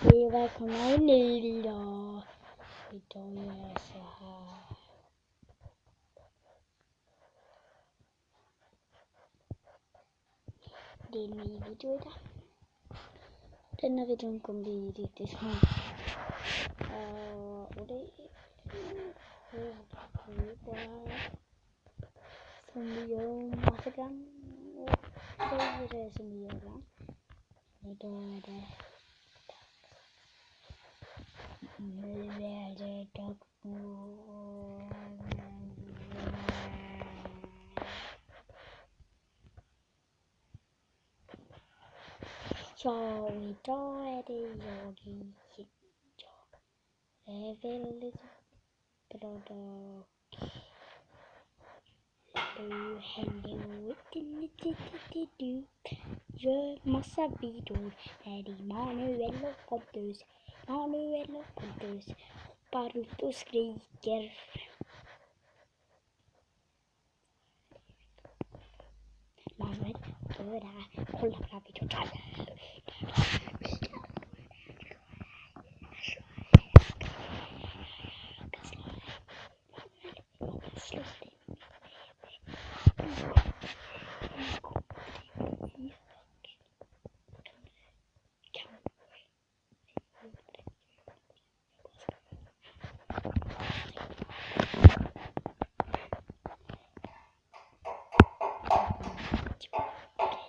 Hej, välkomna i en ny video. Idag gör jag så här. Det är en ny video idag. Denna videon kommer bli riktigt snabb. Och det är som vi gör massa grann. Och det är det som vi gör ibland. Och då är det nu är det dag ja, idag är det jag igen. Det är väldigt bra dag. Nu händer du gör massa videor. Är det Manuel och Pontus. Manuel och Pontus hoppar ut och skriker. Manuel, du är där. Kolla på den här videon.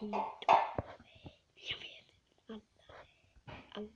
Jag vet, alla